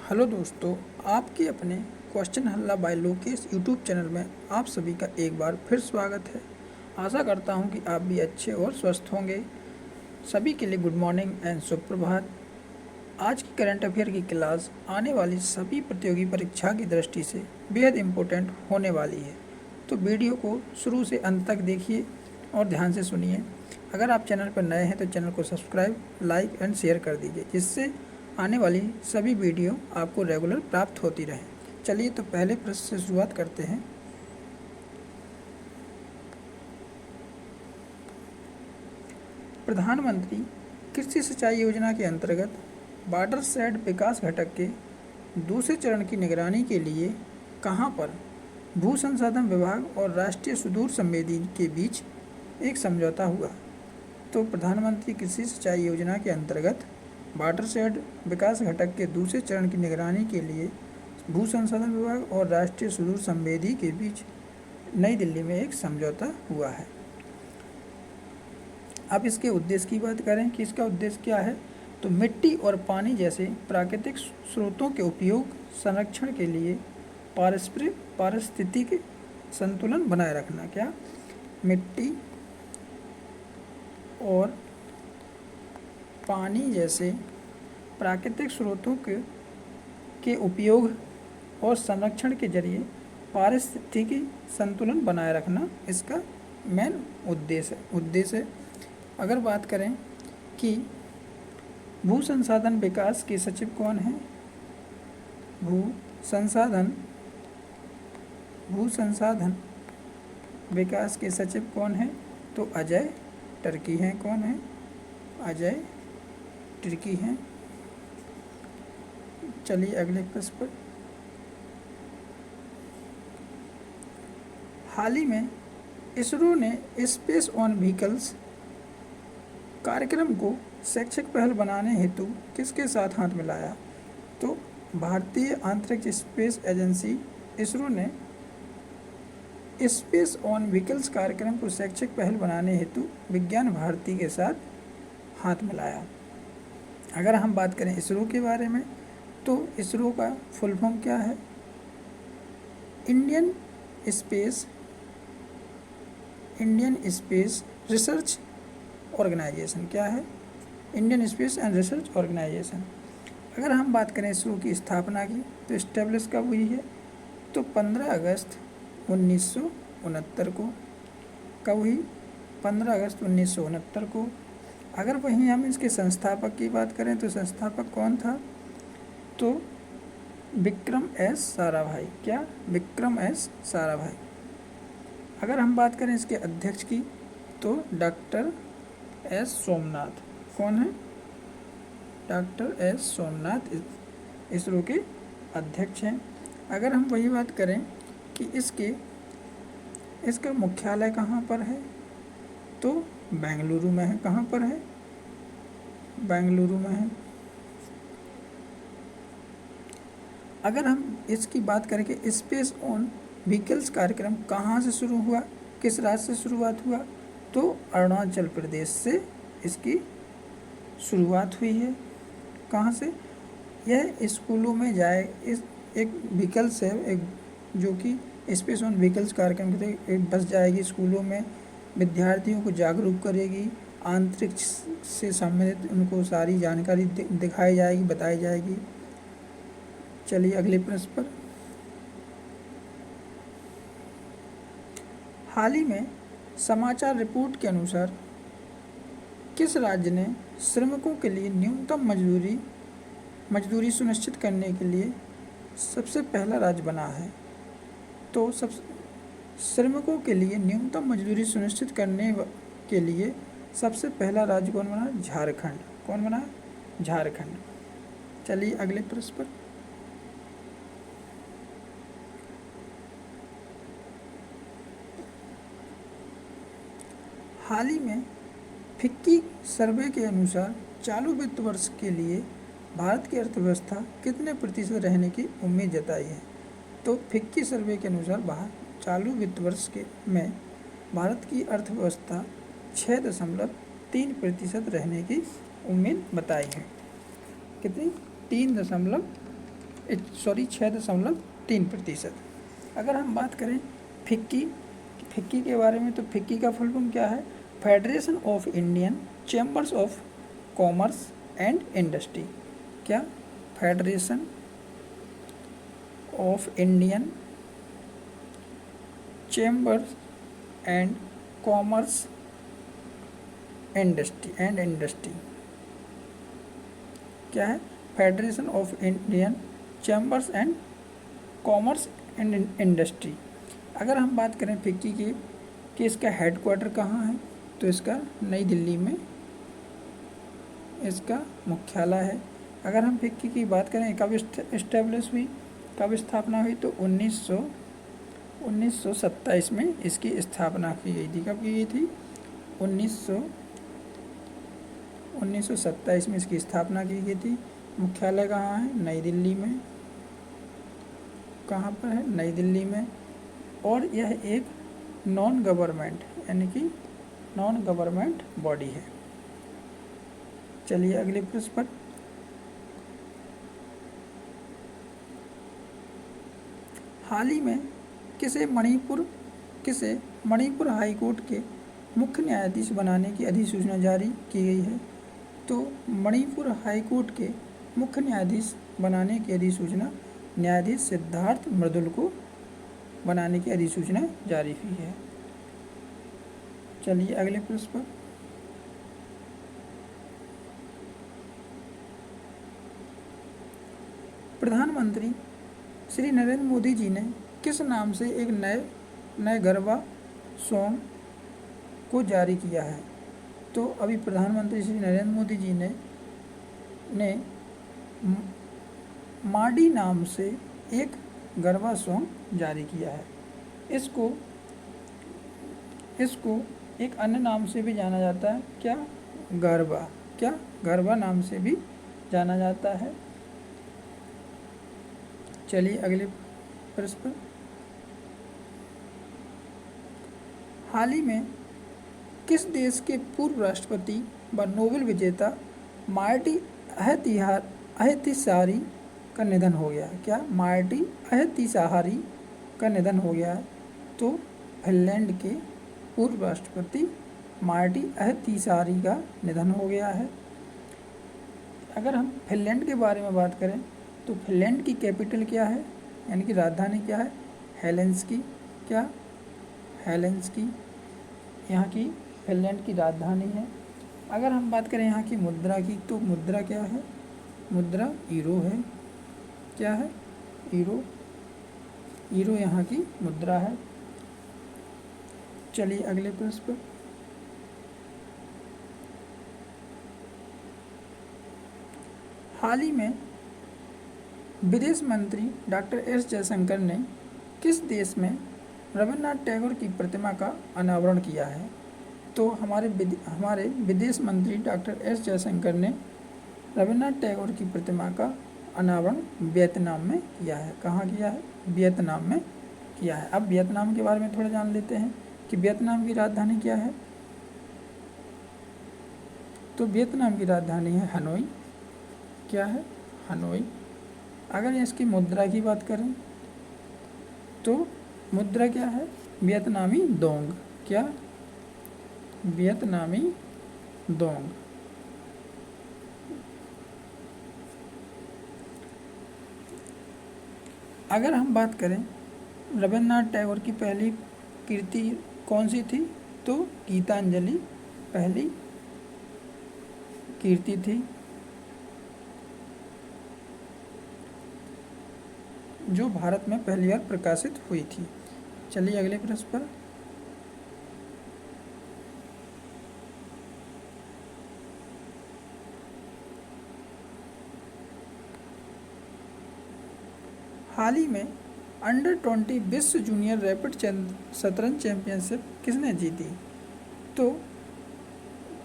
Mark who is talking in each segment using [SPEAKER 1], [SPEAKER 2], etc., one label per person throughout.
[SPEAKER 1] Hello दोस्तों, आपके अपने क्वेश्चन हल्ला बाय लोकेश यूट्यूब चैनल में आप सभी का एक बार फिर स्वागत है। आशा करता हूं कि आप भी अच्छे और स्वस्थ होंगे। सभी के लिए गुड मॉर्निंग एंड सुप्रभात। आज की करंट अफेयर की क्लास आने वाली सभी प्रतियोगी परीक्षा की दृष्टि से बेहद इम्पोर्टेंट होने वाली है, तो वीडियो को शुरू से अंत तक देखिए और ध्यान से सुनिए। अगर आप चैनल पर नए हैं तो चैनल को सब्सक्राइब, लाइक एंड शेयर कर दीजिए, जिससे आने वाली सभी वीडियो आपको रेगुलर प्राप्त होती रहे। चलिए तो पहले प्रश्न से शुरुआत करते हैं। प्रधानमंत्री कृषि सिंचाई योजना के अंतर्गत वाटरशेड विकास घटक के दूसरे चरण की निगरानी के लिए कहां पर भू संसाधन विभाग और राष्ट्रीय सुदूर संवेदी के बीच एक समझौता हुआ? तो प्रधानमंत्री कृषि सिंचाई योजना के अंतर्गत वाटरशेड विकास घटक के दूसरे चरण की निगरानी के लिए भू संसाधन विभाग और राष्ट्रीय सुदूर संवेदी के बीच नई दिल्ली में एक समझौता हुआ है। अब इसके उद्देश्य की बात करें कि इसका उद्देश्य क्या है, तो मिट्टी और पानी जैसे प्राकृतिक स्रोतों के उपयोग संरक्षण के लिए पारिस्थितिक संतुलन बनाए रखना। क्या? मिट्टी और पानी जैसे प्राकृतिक स्रोतों के उपयोग और संरक्षण के जरिए पारिस्थितिकी संतुलन बनाए रखना इसका मेन उद्देश्य है। अगर बात करें कि भू संसाधन विकास के सचिव कौन हैं, भू संसाधन विकास के सचिव कौन हैं, तो अजय टर्की हैं। कौन है? अजय टर्की हैं। चलिए अगले प्रश्न पर। हाल ही में इसरो ने स्पेस ऑन व्हीकल्स कार्यक्रम को शैक्षिक पहल बनाने हेतु किसके साथ हाथ मिलाया? तो भारतीय अंतरिक्ष स्पेस एजेंसी इसरो ने स्पेस ऑन व्हीकल्स कार्यक्रम को शैक्षिक पहल बनाने हेतु विज्ञान भारती के साथ हाथ मिलाया। अगर हम बात करें इसरो के बारे में, तो इसरो का फुल फॉर्म क्या है? Indian space research organisation. क्या है? Indian space and research organisation. अगर हम बात करें इसरो की स्थापना की, तो इस्टेब्लिश कब हुई है? तो 15 अगस्त 1969 को। कब हुई? 15 अगस्त 1969 को। अगर वहीं हम इसके संस्थापक की बात करें, तो संस्थापक कौन था? तो विक्रम एस साराभाई। क्या? विक्रम एस साराभाई। अगर हम बात करें इसके अध्यक्ष की, तो डॉक्टर एस सोमनाथ। कौन है? डॉक्टर एस सोमनाथ इसरो के अध्यक्ष हैं। अगर हम वही बात करें कि इसका मुख्यालय कहाँ पर है, तो बेंगलुरु में है। कहाँ पर है? बेंगलुरु में है। अगर हम इसकी बात करें कि स्पेस ऑन व्हीकल्स कार्यक्रम कहाँ से शुरू हुआ, किस राज्य से शुरुआत हुआ, तो अरुणाचल प्रदेश से इसकी शुरुआत हुई है। कहाँ से? यह स्कूलों में इस एक व्हीकल्स है, एक जो कि स्पेस ऑन व्हीकल्स कार्यक्रम के तहत एक बस जाएगी स्कूलों में, विद्यार्थियों को जागरूक करेगी, अंतरिक्ष से संबंधित उनको सारी जानकारी दिखाई जाएगी, बताई जाएगी। चलिए अगले प्रश्न पर। हाल ही में समाचार रिपोर्ट के अनुसार किस राज्य ने श्रमिकों के लिए न्यूनतम मजदूरी सुनिश्चित करने के लिए सबसे पहला राज्य बना है? तो श्रमिकों के लिए न्यूनतम मजदूरी सुनिश्चित करने के लिए सबसे पहला राज्य कौन बना? झारखंड। कौन बना? झारखंड। चलिए अगले प्रश्न पर। हाल ही में फिक्की सर्वे के अनुसार चालू वित्त वर्ष के लिए भारत की अर्थव्यवस्था कितने प्रतिशत रहने की उम्मीद जताई है? तो फिक्की सर्वे के अनुसार चालू वित्त वर्ष में भारत की अर्थव्यवस्था 6.3% रहने की उम्मीद बताई है। कितनी? 3.3%। सॉरी 6.3%। अगर हम बात करें फिक्की के बारे में, तो फिक्की का फुल फॉर्म क्या है? Federation of Indian chambers of commerce and industry. क्या? Federation of Indian chambers and commerce industry. क्या है? Federation of Indian chambers and commerce and industry. अगर हम बात करें फिक्की की कि इसका हेडक्वार्टर कहाँ है, तो इसका नई दिल्ली में इसका मुख्यालय है। अगर हम फिक्की की बात करें कब इस्टेब्लिश हुई, कब स्थापना हुई, तो 1927 में इसकी स्थापना की गई थी। कब की गई थी? 1927 में इसकी स्थापना की गई थी। मुख्यालय कहाँ है? नई दिल्ली में। कहाँ पर है? नई दिल्ली में। और यह एक नॉन गवर्नमेंट यानी कि नॉन गवर्नमेंट बॉडी है। चलिए अगले प्रश्न पर। हाल ही में किसे मणिपुर हाई कोर्ट के मुख्य न्यायाधीश बनाने की अधिसूचना जारी की गई है? तो मणिपुर हाई कोर्ट के मुख्य न्यायाधीश बनाने की अधिसूचना न्यायाधीश सिद्धार्थ मृदुल को बनाने की अधिसूचना जारी हुई है। चलिए अगले प्रश्न पर। प्रधानमंत्री श्री नरेंद्र मोदी जी ने किस नाम से एक नए गरबा सॉन्ग को जारी किया है? तो अभी प्रधानमंत्री श्री नरेंद्र मोदी जी ने माडी नाम से एक गरबा सॉन्ग जारी किया है। इसको एक अन्य नाम से भी जाना जाता है। क्या? गरबा नाम से भी जाना जाता है। चलिए अगले प्रश्न पर। हाल ही में किस देश के पूर्व राष्ट्रपति व नोबेल विजेता मार्टी अहतिसारी का निधन हो गया है? क्या? मार्टी अहतिसारी का निधन हो गया है। तो फिनलैंड के पूर्व राष्ट्रपति मार्टी अहतिसारी का निधन हो गया है। अगर हम फिनलैंड के बारे में बात करें, तो फिनलैंड की कैपिटल क्या है, यानी कि राजधानी क्या है? हेलेंस्की। क्या? हेलेंस्की यहाँ की फिनलैंड की राजधानी है। अगर हम बात करें यहाँ की मुद्रा की, तो मुद्रा क्या है? मुद्रा यूरो है। क्या है? यूरो यहाँ की मुद्रा है। चलिए अगले प्रश्न पर। हाल ही में विदेश मंत्री डॉक्टर एस जयशंकर ने किस देश में रविन्द्रनाथ टैगोर की प्रतिमा का अनावरण किया है? तो हमारे विदेश मंत्री डॉक्टर एस जयशंकर ने रविन्द्रनाथ टैगोर की प्रतिमा का अनावरण वियतनाम में किया है। कहाँ किया है? वियतनाम में किया है। अब वियतनाम के बारे में थोड़ा जान लेते हैं कि वियतनाम की राजधानी क्या है। तो वियतनाम की राजधानी है हनोई। क्या है? हनोई। अगर इसकी मुद्रा की बात करें, तो मुद्रा क्या है? वियतनामी डोंग। क्या? वियतनामी डोंग। अगर हम बात करें रविन्द्रनाथ टैगोर की पहली कृति कौन सी थी, तो गीतांजलि पहली कृति थी, जो भारत में पहली बार प्रकाशित हुई थी। चलिए अगले प्रश्न पर। हाल ही में अंडर-20 विश्व जूनियर रैपिड शतरंज चैंपियनशिप किसने जीती? तो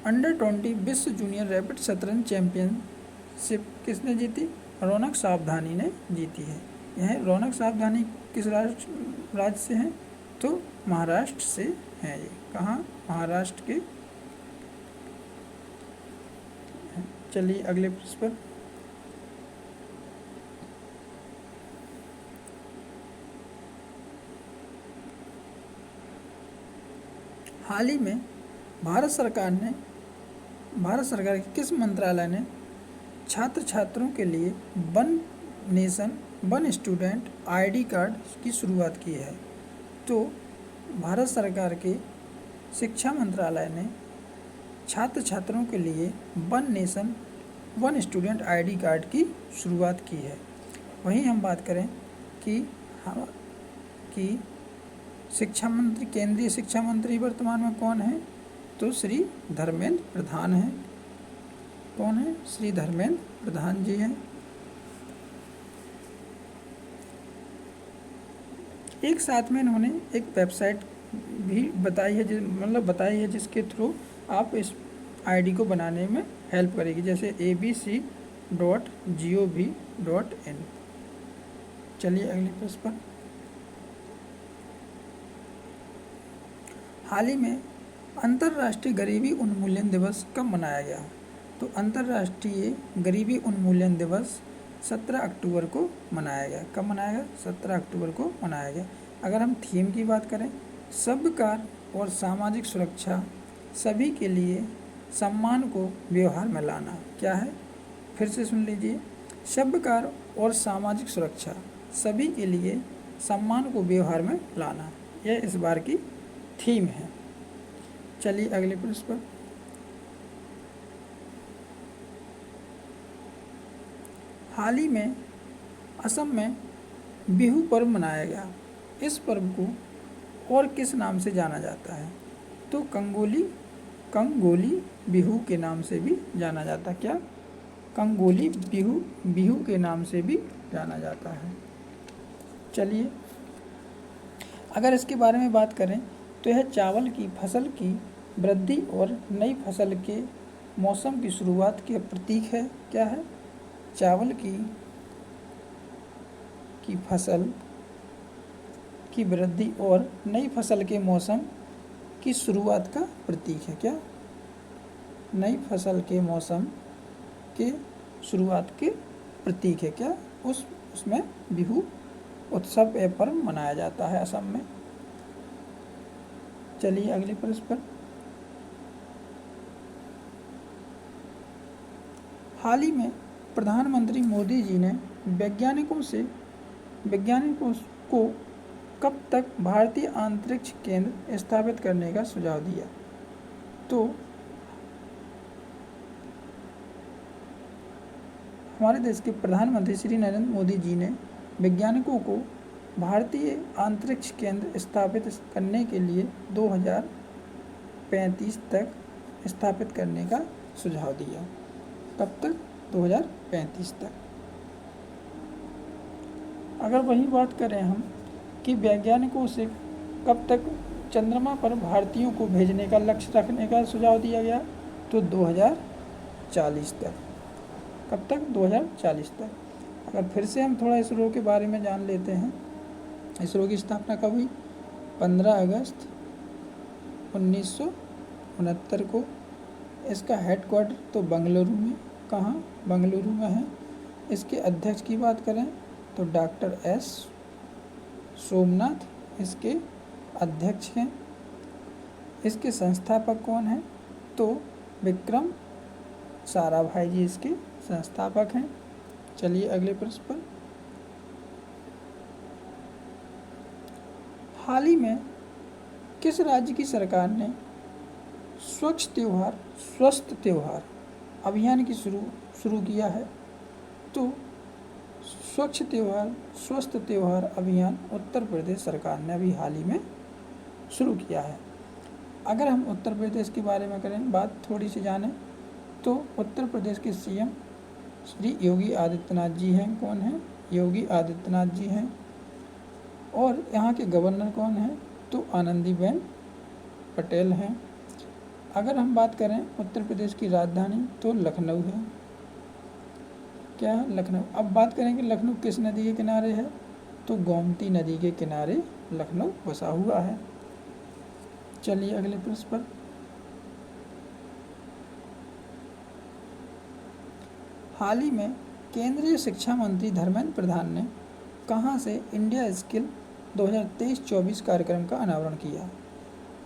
[SPEAKER 1] अंडर-20 विश्व जूनियर रैपिड शतरंज चैंपियनशिप किसने जीती? रौनक सावधानी ने जीती है। यह रौनक सावधानी किस राज्य से हैं? तो महाराष्ट्र से हैं। ये कहाँ? महाराष्ट्र के। चलिए अगले प्रश्न पर। हाल ही में भारत सरकार के किस मंत्रालय ने छात्र छात्रों के लिए one nation one student ID card की शुरुआत की है? तो भारत सरकार के शिक्षा मंत्रालय ने छात्र छात्रों के लिए one nation one student ID card की शुरुआत की है। वहीं हम बात करें कि केंद्रीय शिक्षा मंत्री वर्तमान में कौन है? तो श्री धर्मेंद्र प्रधान हैं। कौन है? श्री धर्मेंद्र प्रधान जी हैं। एक साथ में इन्होंने एक वेबसाइट भी बताई है जिसके थ्रू आप इस आईडी को बनाने में हेल्प करेगी, जैसे abc.gov.in। चलिए अगले प्रश्न पर। हाल ही में अंतर्राष्ट्रीय गरीबी उन्मूलन दिवस कब मनाया गया? तो अंतर्राष्ट्रीय गरीबी उन्मूलन दिवस 17 अक्टूबर को मनाया गया। कब मनाया गया? 17 अक्टूबर को मनाया गया। अगर हम थीम की बात करें, सबकार और सामाजिक सुरक्षा, सभी के लिए सम्मान को व्यवहार में लाना। क्या है? फिर से सुन लीजिए, सबकार और सामाजिक सुरक्षा, सभी के लिए सम्मान को व्यवहार में लाना, यह इस बार की थीम है। चलिए अगले प्रश्न पर। हाल ही में असम में बिहू पर्व मनाया गया। इस पर्व को और किस नाम से जाना जाता है? तो कंगोली बिहू के नाम से भी जाना जाता है। क्या? कंगोली बिहू के नाम से भी जाना जाता है। चलिए अगर इसके बारे में बात करें तो यह चावल की फसल की वृद्धि और नई फसल के मौसम की शुरुआत के प्रतीक है। क्या है? चावल की फसल की वृद्धि और नई फसल के मौसम की शुरुआत का प्रतीक है। क्या? नई फसल के मौसम के शुरुआत के प्रतीक है। क्या? उसमें बिहू उत्सव या पर्व मनाया जाता है असम में। चलिए अगले प्रश्न पर। हाल ही में प्रधानमंत्री मोदी जी ने वैज्ञानिकों को कब तक भारतीय अंतरिक्ष केंद्र स्थापित करने का सुझाव दिया? तो हमारे देश के प्रधानमंत्री श्री नरेंद्र मोदी जी ने वैज्ञानिकों को भारतीय अंतरिक्ष केंद्र स्थापित करने के लिए 2035 तक स्थापित करने का सुझाव दिया। कब तक? 2035 तक। अगर वही बात करें हम कि वैज्ञानिकों से कब तक चंद्रमा पर भारतीयों को भेजने का लक्ष्य रखने का सुझाव दिया गया, तो 2040 तक। कब तक? 2040 तक। अगर फिर से हम थोड़ा इसरो के बारे में जान लेते हैं, इसरो की स्थापना कब हुई? 15 अगस्त 1969 को। इसका हेडक्वार्टर तो बेंगलुरु में, कहाँ? बेंगलुरु में है। इसके अध्यक्ष की बात करें तो डॉक्टर एस सोमनाथ इसके अध्यक्ष हैं। इसके संस्थापक कौन हैं? तो विक्रम साराभाई जी इसके संस्थापक हैं। चलिए अगले प्रश्न पर। हाल ही में किस राज्य की सरकार ने स्वस्थ त्योहार अभियान की शुरू किया है? तो स्वस्थ त्योहार अभियान उत्तर प्रदेश सरकार ने अभी हाल ही में शुरू किया है। अगर हम उत्तर प्रदेश के बारे में करें बात, थोड़ी सी जानें, तो उत्तर प्रदेश के सीएम श्री योगी आदित्यनाथ जी हैं। कौन हैं? योगी आदित्यनाथ जी हैं। और यहाँ के गवर्नर कौन हैं? तो आनंदीबेन पटेल हैं। अगर हम बात करें उत्तर प्रदेश की राजधानी, तो लखनऊ है। क्या है? लखनऊ। अब बात करेंगे लखनऊ किस नदी के किनारे है, तो गोमती नदी के किनारे लखनऊ बसा हुआ है। चलिए अगले प्रश्न पर। हाल ही में केंद्रीय शिक्षा मंत्री धर्मेंद्र प्रधान ने कहाँ से इंडिया स्किल 2023-24 कार्यक्रम का अनावरण किया?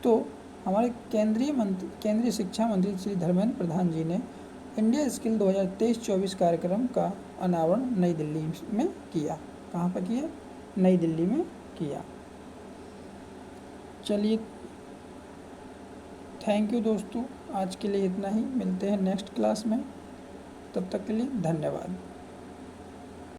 [SPEAKER 1] तो हमारे केंद्रीय शिक्षा मंत्री श्री धर्मेंद्र प्रधान जी ने इंडिया स्किल 2023-24 कार्यक्रम का अनावरण नई दिल्ली में किया। कहाँ पर किया? नई दिल्ली में किया। चलिए, थैंक यू दोस्तों, आज के लिए इतना ही। मिलते हैं नेक्स्ट क्लास में, तब तक के लिए धन्यवाद।